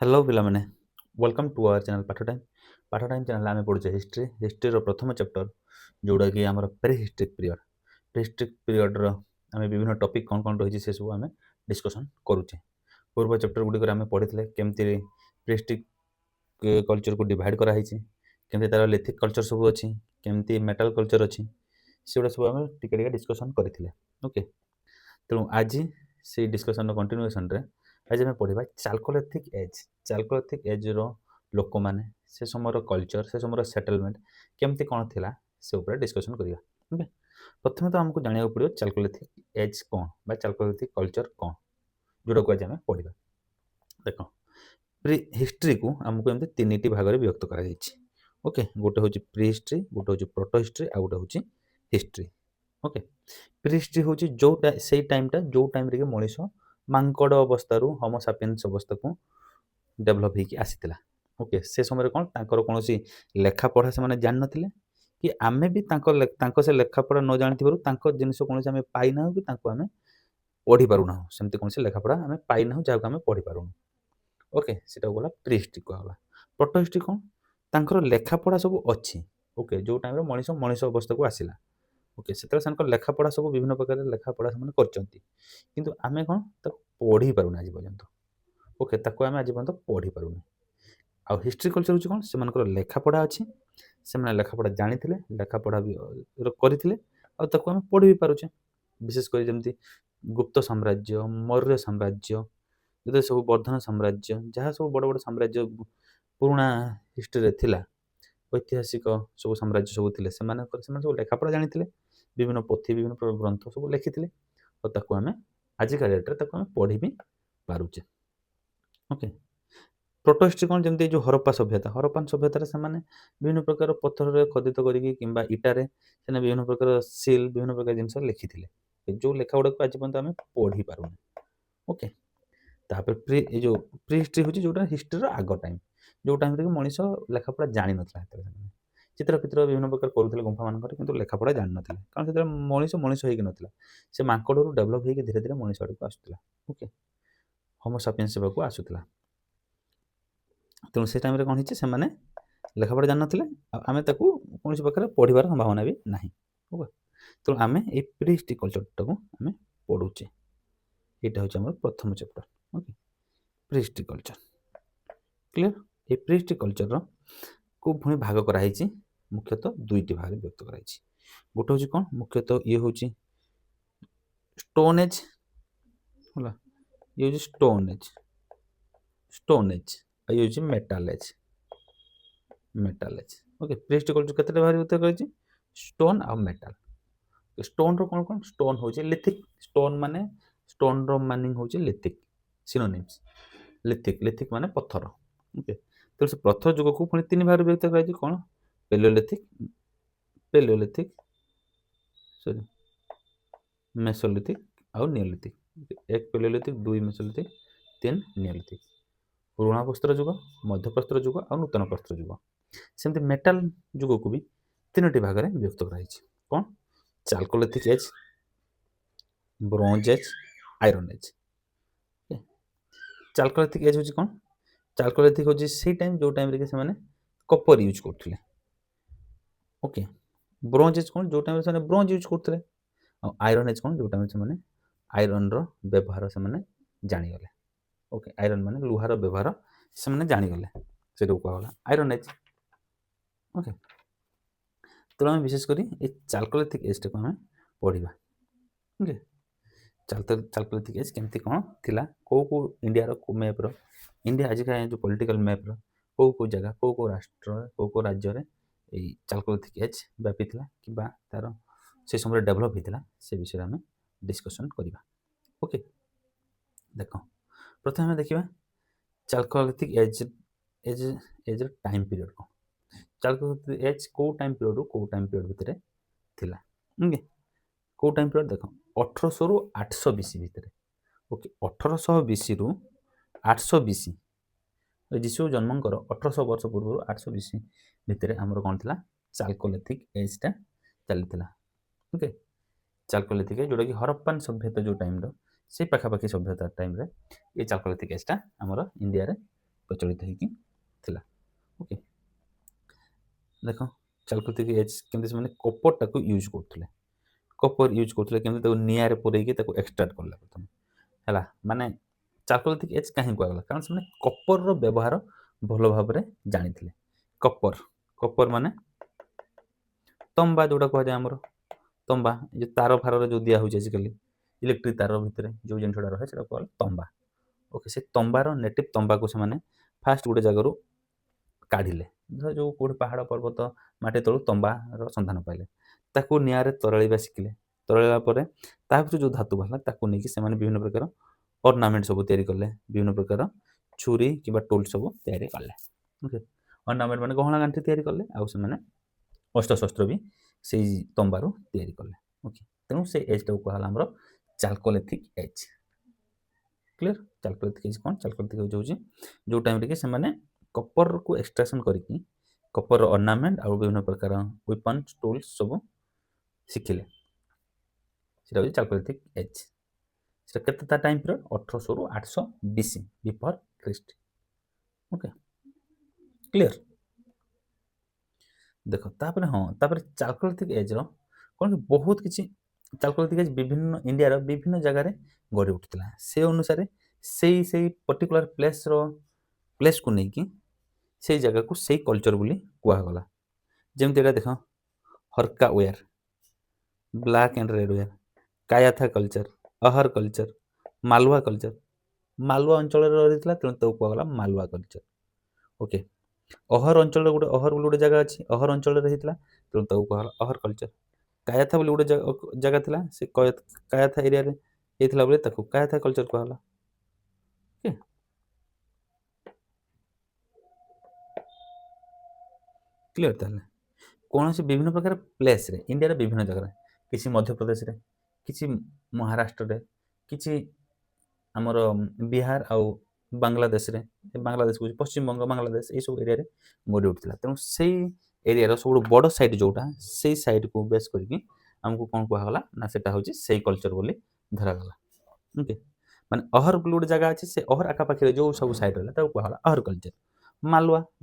Hello पिलामाने welcome to our channel पाठ time channel आम पढ़ुचे हिस्ट्री प्रथम चैप्टर जोड़ा कि आम प्री हिस्ट्रिक पीरियड आम विभिन्न टॉपिक कौन कौन रही से सब आम डिस्कसन करुचे पूर्व चैप्टर गुड़िक आम पढ़ी केमती प्री हिस्ट्रिक कल्चर को डिवाइड कराई केमती तार लिथिक कल्चर सब अच्छी केमती मेटाल कल्चर अच्छी से गुड़ा सब आम टिके डिस्कसन करते ओके तेणु आज से डिस्कसन कंटिन्यूएसन आज आम पढ़ा चाल्कोलिथिक एज लोक मैंने से समय कल्चर से समय सेटलमेंट केमती कौन थी से डिस्कसन करवा ओके प्रथम तो आमको जाना पड़ो चाल्कोलिथिक एज कौन बा चाल्कोलिथिक कल्चर कौन जोटा को आज आम पढ़ा देख प्री हिस्ट्री को आमको एमती तीन भाग में विभक्त कर ओके गोटे हूँ प्री हिस्ट्री गोटे हूँ प्रोटो हिस्ट्री आ गोटे हूँ हिस्ट्री ओके प्री हिस्ट्री हूँ जो से टाइमटा जो टाइम रे मनीष मांकड़ अवस्था होमोसापियंस अवस्था को डेभलप होगी आसीला ओके से समय कौन तांकर कौन लेखा पढ़ा से जान नथिले कि आमे भी से लेखा पढ़ा न जानी जिनस कौन आम पाई ना कि आम पढ़ी पारूना सेमती कौन लेखा पढ़ा आम पाई ना जहाँ आम पढ़ी पारूनु ओके सीटा गला प्री हिस्ट्री कहला प्रोटो हिस्ट्री कौन तांकर लेखा पढ़ा सब अच्छी ओके जो टाइम मनीष मनीष अवस्था को आसला ओके से लेखा पढ़ा सब विभिन्न प्रकार लेखा पढ़ा से आम कौन पढ़ी पारूना आज पर्यंत ओके ताको आम आज पर्यंत पढ़ी पारूनी आ हिस्ट्री कल्चर हूँ कौन से लेखा पढ़ा अच्छी से लेखा पढ़ा जानी लेखा पढ़ा भी करते आम पढ़ी भी पारुचे विशेषकर जमी गुप्त साम्राज्य मौर्य साम्राज्य जो सब वर्धन साम्राज्य जहाँ सब बड़ बड़ साम्राज्य पुराणा हिस्ट्री थिला ऐतिहासिक सब साम्राज्य सब थे सब लेखापढ़ा जानी विभिन्न पोथी विभिन्न ग्रंथ सब लिखी और आम आजिका डेट्रे आम पढ़ी भी पारुचे ओके प्रोटो हिस्ट्री कौन जमी जो हरप्पा सभ्यता से विभिन्न प्रकार पत्थर खोदित करके इटारे विभिन्न प्रकार सिल विभिन्न प्रकार जिन लिखी जो लेखा गुड़ाक आज पर्यटन आम पढ़ी पारूनी ओके तापर प्री हिस्ट्री हूँ जोटा हिस्ट्री आग टाइम जो टाइम रे मनीष लेखापढ़ा जानी ना चित्र फित्र विभिन्न प्रकार करुले गुंफा मान कि लेखापढ़ा जान ना कारण से मनीष मनीष हो नाला से मांकड़ डेभलप होकर धीरे धीरे मनीष आड़ को आसूला ओके होमोसापियंस सेवाक आसूला तेणु से टाइम कौन होने लेखापढ़ा जान ना आम कौन पाखे पढ़ार संभावना भी ना ओके तेणु आम ये प्री हिस्ट्री कल्चर को आम पढ़ुचे यहाँ हूँ प्रथम chapter okay prehistory culture clear ये प्री हिस्ट्री कल्चर को पुणी भाग कराई मुख्यतः दुईटी भाग व्यक्त कराई गोटे हूँ कौन मुख्यतः ये हूँ स्टोन एज है ये हूँ स्टोन एज ये हूँ metal age okay prehistory culture केते भाग व्यक्त कराई स्टोन आ मेटाल स्टोन रो कौन स्टोन हूँ लिथिक स्टोन माने स्टोन रो मानिंग हूँ लिथिक सिनोनिम्स लिथिक माने पत्थर ओके तो से पत्थर जुग को पुणी तीन भाग व्यक्त कराई कौन पेलियोलिथिक सॉरी मेसोलिथिक आउ नियोलिथिक एक पेलियोलिथिक दुई मेसोलिथिक तीन नियोलिथिक पुराणा प्रस्तर जुग मध्य प्रस्तर जुग और नूतन प्रस्तर जुग सेमती मेटाल जुग को भी तीनो भाग में व्यक्त कराई कौन chalcolithic age bronze age iron age chalcolithic age हूँ कौन चाल्कोलिथिक हूँ से टाइम जो टाइम रे से कपर यूज करते ओके ब्रोंज एज कौन जो टाइम से ब्रोंज यूज करते आयरन एज कौन जो टाइम से आयरन व्यवहार से जानीगले ओके आयरन मान लुहार व्यवहार से जानीगले से कहला आयरन एज ओके तो आम विशेषकर ये चाल्कोलिथिक एज को आम पढ़ा ओके चाल्कोलिथिक एज केमती कौन थिला को इंडिया रो मैप्र इंडिया आजिका जो पॉलिटिकल मैप्र को जगह को राष्ट्र को राज्य में चाल्कोलिथिक एज व्यापी कि तार से समय डेभलप होता से विषय आम डिस्कसन करवा ओके देख प्रथम देखा chalcolithic age age age time period कौन चाल्कोलिथिक एज को टाइम पीरियड को टाइम पीरियड भितर थिला ओके को टाइम पीरियड देख 1800 रु 800 बीसी भितर ओके 1800 बीसी रु 800 बीसी जीशु जन्मकर 1800 वर्ष पूर्व 800 बीसी भितर आमर कौन था चाल्कोलिथिक एजटा चली ओके चाल्कोलिथिक एज जोटा कि हरप्पान सभ्यता जो टाइम से पाखापाखि सभ्यता टाइम ये चाल्कोलिथिक एजटा आमर इंडिया रे ପ୍ରଚଳିତ ହେଇକି ଥିଲା। ଓକେ, ଦେଖ ଚାଲକୋଲିଥିକ୍ ଏଜ୍ କେମିତି ସେମାନେ କପରଟାକୁ ୟୁଜ୍ କରୁଥିଲେ। କପର ୟୁଜ୍ କରୁଥିଲେ କେମିତି, ତାକୁ ନିଆଁରେ ପୁରେଇକି ତାକୁ ଏକ୍ସଟ୍ରାକ୍ଟ କଲେ ପ୍ରଥମେ ହେଲା। ମାନେ ଚାଲକୋଲିଥିକ୍ ଏଜ୍ କାହିଁକି କୁହାଗଲା, କାରଣ ସେମାନେ କପରର ବ୍ୟବହାର ଭଲ ଭାବରେ ଜାଣିଥିଲେ। କପର ମାନେ ତମ୍ବା ଯୋଉଟା କୁହାଯାଏ ଆମର, ତମ୍ବା ଯୋଉ ତାର ଫାରରେ ଯୋଉ ଦିଆ ହଉଛି ଆଜିକାଲି ଇଲେକ୍ଟ୍ରିକ୍ ତାର ଭିତରେ ଯୋଉ ଜିନିଷଟା ରହେ ସେଟା କୁହାଗଲା ତମ୍ବା। ଓକେ, ସେ ତମ୍ବାର ନେଟିଭ୍ ତମ୍ବାକୁ ସେମାନେ ଫାଷ୍ଟ ଗୋଟେ ଜାଗାରୁ କାଢ଼ିଲେ, ଧର ଯୋଉ କୋଉଠି ପାହାଡ଼ ପର୍ବତ ମାଟି ତଳୁ ତମ୍ବାର ସନ୍ଧାନ ପାଇଲେ, ତାକୁ ନିଆଁରେ ତରଳେଇବା ଶିଖିଲେ। ତରଳେଇବା ପରେ ତା ଭିତରୁ ଯୋଉ ଧାତୁ ବାହାରିଲା ତାକୁ ନେଇକି ସେମାନେ ବିଭିନ୍ନ ପ୍ରକାର ଅର୍ଣ୍ଣାମେଣ୍ଟ ସବୁ ତିଆରି କଲେ, ବିଭିନ୍ନ ପ୍ରକାର ଛୁରୀ କିମ୍ବା ଟୁଲ୍ ସବୁ ତିଆରି କଲେ। ଓକେ, ଅର୍ଣ୍ଣାମେଣ୍ଟ ମାନେ ଗହଣା ଗାଣ୍ଠି ତିଆରି କଲେ, ଆଉ ସେମାନେ ଅସ୍ତ୍ରଶସ୍ତ୍ର ବି ସେଇ ତମ୍ବାରୁ ତିଆରି କଲେ। ଓକେ, ତେଣୁ ସେ ଏଜ୍ଟାକୁ କୁହାଗଲା ଆମର chalcolithic age. Clear? Chalcolithic age କ'ଣ? ଚାଲକୋଲିଥିକ୍ ଏଜ୍ ହେଉଛି ଯେଉଁ ଟାଇମ୍ରେ କି ସେମାନେ କପରକୁ ଏକ୍ସଟ୍ରାକ୍ସନ୍ କରିକି କପରର ଅର୍ଣ୍ଣାମେଣ୍ଟ ଆଉ ବିଭିନ୍ନ ପ୍ରକାର ୱେପନ୍ସ ଟୁଲ୍ସ ସବୁ ଶିଖିଲେ, ସେଟା ହେଉଛି ଚାଲକୋଲିଥିକ୍ ଏଜ୍। ସେଟା କେତେ ତା ଟାଇମ୍ ପିରିୟଡ଼? 1800 ରୁ 800 BC before Christ. Okay, clear? ଦେଖ ତାପରେ ତାପରେ ଚାଲକୋଲିଥିକ୍ ଏଜ୍ର କ'ଣ କି ବହୁତ କିଛି ଚାଲକୋଲିଥିକ୍ ଏଜ୍ ବିଭିନ୍ନ ଇଣ୍ଡିଆର ବିଭିନ୍ନ ଜାଗାରେ ଗଢ଼ି ଉଠିଥିଲା। ସେ ଅନୁସାରେ ସେଇ ପର୍ଟିକୁଲାର ପ୍ଲେସ୍କୁ ନେଇକି ସେଇ ଜାଗାକୁ ସେଇ କଲଚର ବୋଲି କୁହାଗଲା। ଯେମିତି ଏଇଟା ଦେଖ, ହର୍କା ware, black and red ware, Kayatha culture, Ahar culture, Malwa culture. Malwa ଅଞ୍ଚଳରେ ରହିଥିଲା ତେଣୁ ତାକୁ କୁହାଗଲା ମାଲୱା କଲଚର। ଓକେ, ଅହର ଅଞ୍ଚଳରେ ଅହର ବୋଲି ଗୋଟେ ଜାଗା ଅଛି, ଅହର ଅଞ୍ଚଳରେ ହେଇଥିଲା ତେଣୁ ତାକୁ କୁହାଗଲା ଅହର କଲଚର। କାୟାଥା ବୋଲି ଗୋଟେ ଜାଗା ଥିଲା, ସେ କାୟାଥା ଏରିଆରେ ହେଇଥିଲା ବୋଲି ତାକୁ କାୟାଥା କଲଚର କୁହାଗଲା। Okay, clear? ତାହେଲେ କୌଣସି ବିଭିନ୍ନ ପ୍ରକାର ପ୍ଲେସ୍ରେ ଇଣ୍ଡିଆର ବିଭିନ୍ନ ଜାଗାରେ, କିଛି ମଧ୍ୟପ୍ରଦେଶରେ, କିଛି ମହାରାଷ୍ଟ୍ରରେ, କିଛି ଆମର ବିହାର ଆଉ ବାଂଲାଦେଶରେ, ବାଂଲାଦେଶ କହୁଛି ପଶ୍ଚିମବଙ୍ଗ ବାଂଲାଦେଶ, ଏଇସବୁ ଏରିଆରେ ଗଢ଼ି ଉଠିଥିଲା। ତେଣୁ ସେଇ ଏରିଆର ସବୁଠୁ ବଡ଼ ସାଇଟ୍ ଯୋଉଟା, ସେଇ ସାଇଟ୍କୁ ବେସ୍ କରିକି ଆମକୁ କ'ଣ କୁହାଗଲା ନା ସେଟା ହେଉଛି ସେଇ କଲଚର ବୋଲି ଧରାଗଲା। ଓକେ, ମାନେ ଅହର ବୋଲି ଗୋଟେ ଜାଗା ଅଛି, ସେ ଅହର ଆଖାପାଖିରେ ଯୋଉ ସବୁ ସାଇଟ୍ ରହିଲା ତାକୁ କୁହାଗଲା ଅହର କଲଚର।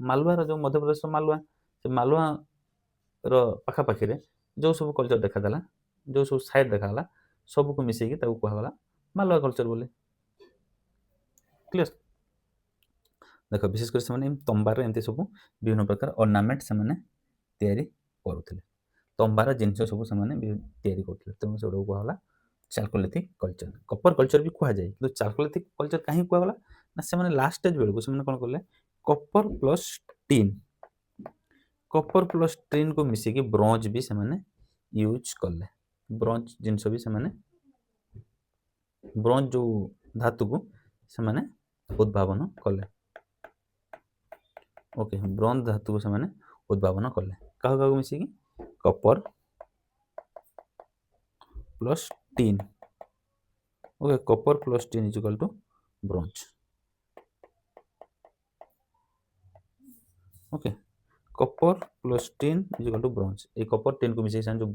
ମାଲୱାର ଯୋଉ ମଧ୍ୟପ୍ରଦେଶର ମାଲୱା, ସେ ମାଲୱାର ପାଖାପାଖିରେ ଯୋଉ ସବୁ କଲଚର ଦେଖାଦେଲା, ଯୋଉ ସବୁ ସାଇଟ୍ ଦେଖାଗଲା, ସବୁକୁ ମିଶେଇକି ତାକୁ କୁହାଗଲା ମାଲୱା କଲଚର ବୋଲି। କ୍ଲିୟର? ଦେଖ ବିଶେଷ କରି ସେମାନେ ତମ୍ବାର ଏମିତି ସବୁ ବିଭିନ୍ନ ପ୍ରକାର ଅର୍ଣ୍ଣାମେଣ୍ଟ ସେମାନେ ତିଆରି କରୁଥିଲେ, ତମ୍ବାର ଜିନିଷ ସବୁ ସେମାନେ ତିଆରି କରୁଥିଲେ, ତେଣୁ ସେଗୁଡ଼ାକୁ କୁହାଗଲା ଚାଲକୋଲିଥିକ୍ କଲଚର। କପର କଲଚର ବି କୁହାଯାଏ, କିନ୍ତୁ ଚାଲକୋଲିଥିକ୍ କଲଚର କାହିଁକି କୁହାଗଲା ନା ସେମାନେ ଲାଷ୍ଟ ଷ୍ଟେଜ୍ ବେଳକୁ ସେମାନେ କ'ଣ କଲେ, କପର ପ୍ଲସ୍ ଟିନ୍କୁ ମିଶିକି ବ୍ରୋଞ୍ଜ ବି ସେମାନେ ୟୁଜ୍ କଲେ। ବ୍ରୋଞ୍ଜ ଜିନିଷ ବି ସେମାନେ, ବ୍ରୋଞ୍ଜ ଯୋଉ ଧାତୁକୁ ସେମାନେ ଉଦ୍ଭାବନ କଲେ। ଓକେ, ବ୍ରୋଞ୍ଜ ଧାତୁକୁ ସେମାନେ ଉଦ୍ଭାବନ କଲେ, କାହାକୁ ମିଶିକି? Copper plus tin. Okay, copper plus tin is equal to bronze. Okay, copper plus tin is equal to bronze. এই କପର ଟିନ୍କୁ ମିଶେଇ ସେମାନେ ଯୋଉ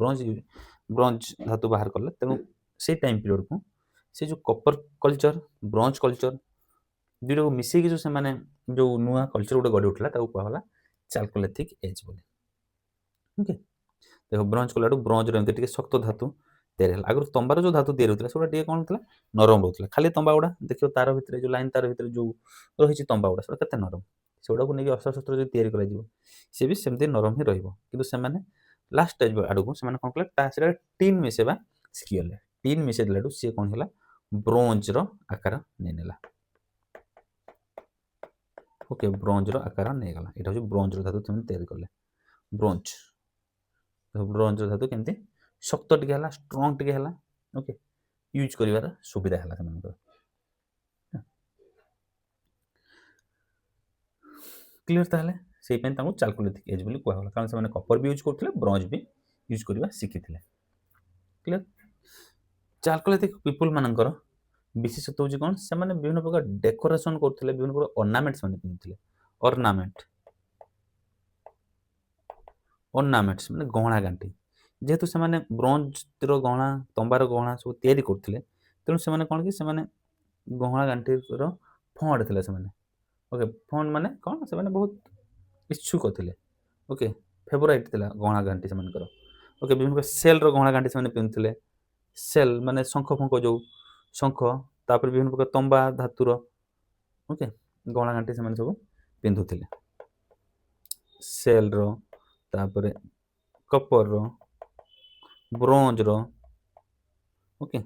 ବ୍ରୋଞ୍ଜ ଧାତୁ ବାହାର କଲେ, ତେଣୁ ସେଇ ଟାଇମ୍ ପିରିୟଡ଼କୁ ସେ ଯୋଉ କପର କଲଚର, ବ୍ରୋଞ୍ଜ କଲଚର ଦୁଇଟାକୁ ମିଶେଇକି ଯୋଉ ସେମାନେ ଯୋଉ ନୂଆ କଲଚର ଗୋଟେ ଗଢ଼ି ଉଠିଲା ତାକୁ କୁହାଗଲା ଚାଲକୋଲିଥିକ୍ ଏଜ୍ ବୋଲି। ଓକେ, ଦେଖ ବ୍ରୋଞ୍ଜ କଲାଠୁ ବ୍ରୋଞ୍ଜର ଏମିତି ଟିକେ ଶକ୍ତ ଧାତୁ ତିଆରି ହେଲା। ଆଗରୁ ତମ୍ବାର ଯୋଉ ଧାତୁ ତିଆରି ହେଉଥିଲା ସେଗୁଡ଼ା ଟିକେ କ'ଣ ଥିଲା, ନରମ ରହୁଥିଲା। ଖାଲି ତମ୍ବା ଗୁଡ଼ା ଦେଖିବ ତାର ଭିତରେ ଯୋଉ ଲାଇନ୍ ତାର ଭିତରେ ଯୋଉ ରହିଛି ତମ୍ବା ଗୁଡ଼ା, ସେଗୁଡ଼ା କେତେ ନରମ। ସେଗୁଡ଼ାକୁ ନେଇକି ଅସ୍ତ୍ରଶସ୍ତ୍ର ଯଦି ତିଆରି କରାଯିବ ସେ ବି ସେମିତି ନରମ ହିଁ ରହିବ। କିନ୍ତୁ ସେମାନେ ଲାଷ୍ଟ ଷ୍ଟେଜ୍ ଆଡ଼କୁ ସେମାନେ କ'ଣ କଲେ, ସେଟା ଟିନ୍ ମିଶେଇବା ଶିଖିଗଲେ। ଟିନ୍ ମିଶେଇ ଦେଲାଠୁ ସିଏ କ'ଣ ହେଲା, ବ୍ରୋଞ୍ଜର ଆକାର ନେଇନେଲା। ଓକେ, ବ୍ରୋଞ୍ଜର ଆକାର ନେଇଗଲା। ଏଇଟା ହେଉଛି ବ୍ରୋଞ୍ଜର ଧାତୁ ସେମାନେ ତିଆରି କଲେ। ବ୍ରୋଞ୍ଜର ଧାତୁ କେମିତି ଶକ୍ତ ଟିକେ ହେଲା, ଷ୍ଟ୍ରଙ୍ଗ ଟିକେ ହେଲା। ଓକେ, ୟୁଜ୍ କରିବାର ସୁବିଧା ହେଲା ସେମାନଙ୍କର। କ୍ଲିୟର? ତାହେଲେ ସେଇପାଇଁ ତାଙ୍କୁ ଚାଲକୋଲିଥିକ୍ ଏଜ୍ ବୋଲି କୁହାଗଲା, କାରଣ ସେମାନେ କପର ବି ୟୁଜ୍ କରୁଥିଲେ, ବ୍ରୋଞ୍ଜ ବି ୟୁଜ୍ କରିବା ଶିଖିଥିଲେ। କ୍ଲିୟର? ଚାଲକୋଲିଥିକ୍ ପିପୁଲ ମାନଙ୍କର ବିଶେଷତ୍ୱ ହେଉଛି କ'ଣ, ସେମାନେ ବିଭିନ୍ନ ପ୍ରକାର ଡେକୋରେସନ କରୁଥିଲେ, ବିଭିନ୍ନ ପ୍ରକାର ଅର୍ଣ୍ଣାମେଣ୍ଟ ସେମାନେ ପିନ୍ଧୁଥିଲେ। ଅର୍ଣ୍ଣାମେଣ୍ଟସ ମାନେ ଗହଣା ଗାଣ୍ଠି। ଯେହେତୁ ସେମାନେ ବ୍ରୋଞ୍ଜର ଗହଣା, ତମ୍ବାର ଗହଣା ସବୁ ତିଆରି କରୁଥିଲେ, ତେଣୁ ସେମାନେ କ'ଣ କି ସେମାନେ ଗହଣା ଗାଣ୍ଠିର ଫଣ୍ଡ ଥିଲେ ସେମାନେ। ओके फंड माने कौन से माने बहुत इच्छुक थे ओके फेवराइट थिला गहना गांठी सेमानकर ओके विभिन्न प्रकार सेल रो गहना गांठी से पिंधुले सेल माने शंख फंख जो शंख तापर विभिन्न प्रकार तंबा धातुर ओके गहना गांठी से सब पिंधुले सेल रो तापर कपर रो ब्रोंज रो okay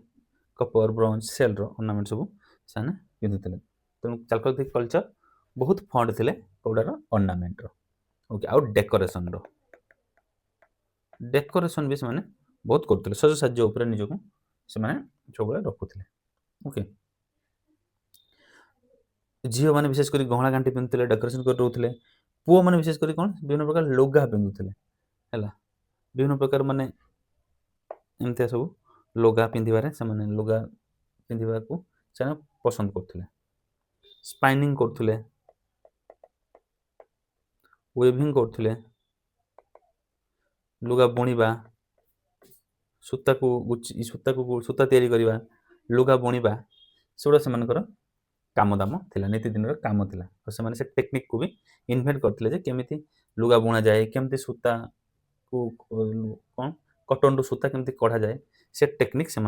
Kapoor bronze cell row ornament सब से पिंधुले तेणु चालकोलिथिक कल्चर बहुत फंड थे कौटार ऑर्नामेंट रो ओके आउ डेकोरेशन रो डेकोरेशन भी से बहुत करते सजसाज्य उपर निजक से सब रखुले ओके झील मैंने विशेषकर गहना गांठी पिंधुले डेकोरेशन कर रोते पुओ मैंने विशेषकर कौन विभिन्न प्रकार लुगा पिंधुले है विभिन्न प्रकार माने एमती सब लुगा पिंधारे से लुगा पिंधा को से पसंद करते स्पाइनिंग करते वेविंग करते लुगा बुणवा सूता को सूता तैयारी करवा लुगा बुणवा सेगुड़ा से काम दाम थिला नीतिदिन काम थिला और से टेक्निक को भी इन्वेंट करते केमी लुगा बुणा जाए केमती सूता को कौन कटन रु सूता केमती कढ़ा जाए से टेक्निक से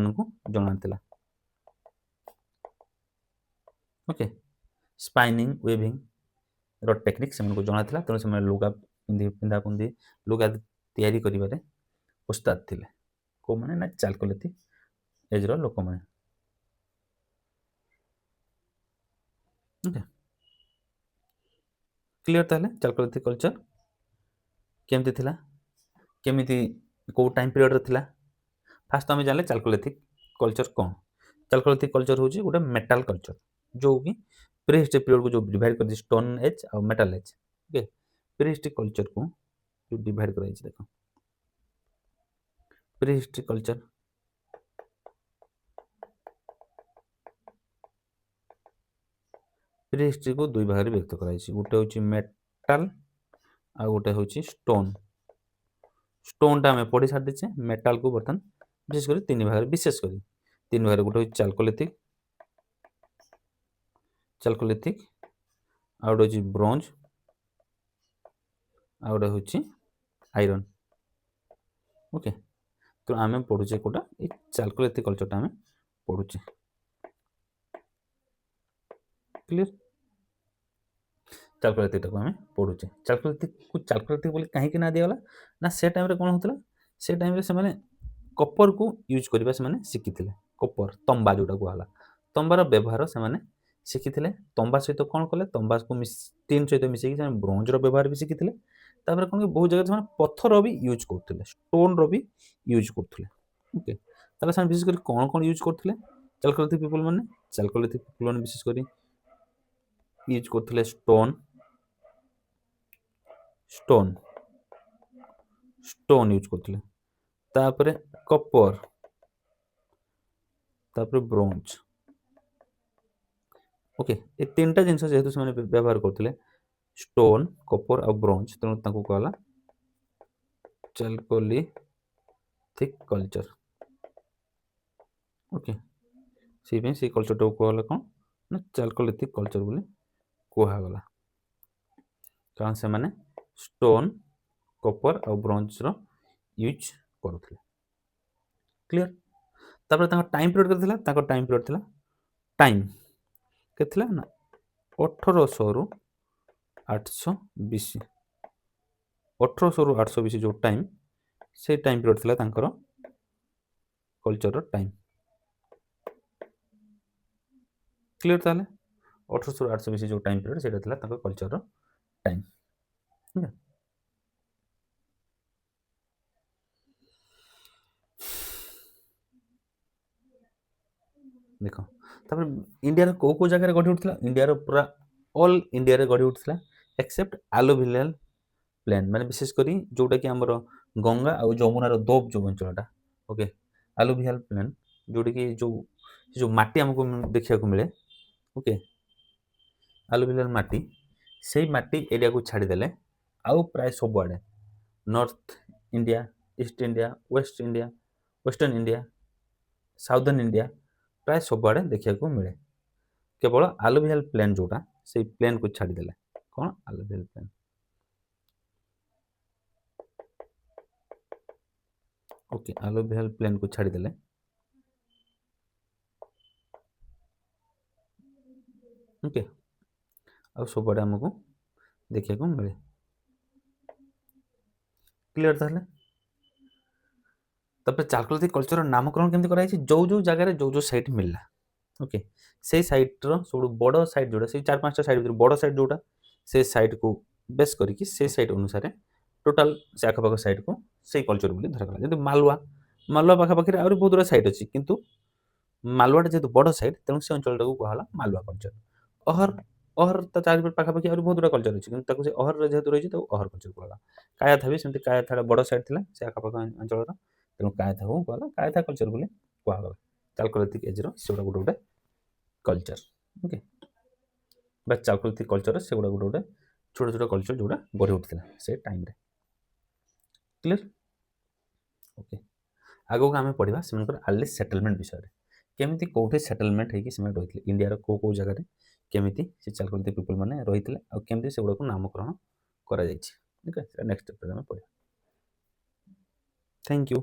जना ओके स्पाइनिंग वेविंग रो टेक्निक से जना तेणु से लुगा पिंधा पुंधी लुगा तैयारी करिबारे उस्ताद थिले को माने ना चालकोलिथिक एज रो लोक माने ओके क्लियर ताले चालकोलिथिक कल्चर केमती थिला केमिति को टाइम पीरियड थिला फास्ट आम जान चालकोलिथिक कल्चर कौन चालकोलिथिक कल्चर हूँ गोटे मेटाल कल्चर जो कि प्रीहिस्टोरिक पीरियड को जो डिवाइड कर स्टोन एज और metal age okay prehistoric culture को जो डिवाइड कर देखो प्रीहिस्टोरिक कल्चर प्रीहिस्टोरी को दुई भाग में व्यक्त कर गोटे हूँ मेटाल आ गोटे हूँ स्टोन स्टोन आम पढ़ी सारी मेटाल को बर्तमान विशेषकर तीन भाग विशेषकर तीन भाग गोटे चालकोलिथिक चालकोलिथिक आ गोटे हूँ ब्रोंज आ गोटे हूँ आयरन ओके तो आम पढ़ुचे कौटा ये चालकोलिथिक कल्चरटा आम पढ़ुचे क्लियर चालकोलिथिक आम पढ़ुचे चालकोलिथिक बोली कहीं ना दिगला ना से टाइम कौन होता से टाइम से कपर को यूज करवा से शिखी कपर तंबा जोटा कहला तंबार व्यवहार से शिखी तंबा सहित कौन कले तंबा को टीन सहित मिसेक ब्रोंज व्यवहार भी शिखी तापर कौन कि बहुत जगह पत्थर भी यूज करते स्टोन री यूज करते ओके ताले विशेषकर कौन कौन यूज करते चालकोलिथिक पीपल मैंने चालकोलिथिक पीपल मैंने विशेषकर यूज करते स्टोन स्टोन स्टोन यूज करते तापर कपर तापर ब्रोंज ओके ये तीन टा जिनस जेहेतु से व्यवहार करते स्टोन कपर और ब्रोंज तेणु कहला चालकोलिथिक कल्चर ओके से कल्चर टाक कहला कौन ना चालकोलिथिक कल्चर बोली कहगला कारण से माने स्टोन कपर और ब्रोंज रो यूज करुले क्लियर तापर टाइम पीरियड के टाइम पीरियड थिला टाइम के ना 1800 रु 820 1800 रु 820 जो टाइम से टाइम पीरियड थिला तांकर कल्चर टाइम क्लियर ताले 1800 रु 820 जो टाइम पीरियड सेटा थिला तांकर कल्चर टाइम देख तापर इंडिया को जगह गढ़ी उठा इंडिया पूरा ऑल इंडिया गढ़ी उठा एक्सेप्ट एलुवियल प्लेन माने विशेषकर जोटा कि आमर गंगा और जमुनार दोब जो अंचलटा ओके एलुवियल प्लेन जोटा कि जो माटी आमको देखा मिले ओके एलुवियल माटी से माटी एरिया को छाड़देले आउ प्राय सब आड़े north India east India western India southern India प्राय सब आड़े देखा मिले केवल एलुवियल प्लेन जोटा ସେଇ ପ୍ଲେନ୍ को ଛାଡ଼ିଦେଲେ କ'ଣ ଆଲୁଭିଆଲ ପ୍ଲେନ୍। ओके आलुभियल प्लेन को छाड़ीदेले ओके आ सबुआड़े आमको देखा को मिले क्लियर ताहले तापर चालकोलिथिक कल्चर नामकरण केमती कराई जो जो जगह जो जो साइट मिलला ओके से साइट रो सब बड़ साइट जोड़ा से 4-5टा साइट भीतर बड़ साइट जोड़ा से साइट को बेस करके से साइट अनुसार टोटाल से आखपाख साइट को से कल्चर बोली धरगला जदि मालवा मालवा पाखापाखि आहुरी बहुत गुड़ा साइट अच्छी किंतु मालवाटा जेहेतु बड़ साइट तेणु से अंचलटा को कहला मालवा कल्चर। अहर अहर ता चारि पाखापाखि आहुरी बहुत गुड़ा कल्चर अच्छी किंतु ताको से अहर जेहेतु रही अहर कल्चर कहला। कायाथा भी सेमती कायाथा बड़ साइट थिला से आखपाख अंचल तेणु कायाथा को कहला कायाथा कल्चर बोली कहला। चालकोलिथिक एज रो सेगुड़ा गोटे गोटे कल्चर ओके बा चालकोलिथिक कल्चर से गुड़ा गोटे गोटे छोट छोट कल्चर जोड़ा गढ़ी उठिला से टाइम रे क्लियर ओके आगो को आम पढ़ा से अर्ली सेटलमेंट विषय में केमी कौटे सेटलमेंट होगी रही इंडिया कौ कौ जगह केमी से चालकोलिथिक पीपल मैंने रही आमती से गुड़ा नामकरण कर नेक्स्ट चैप्टर में पढ़ा। Thank you.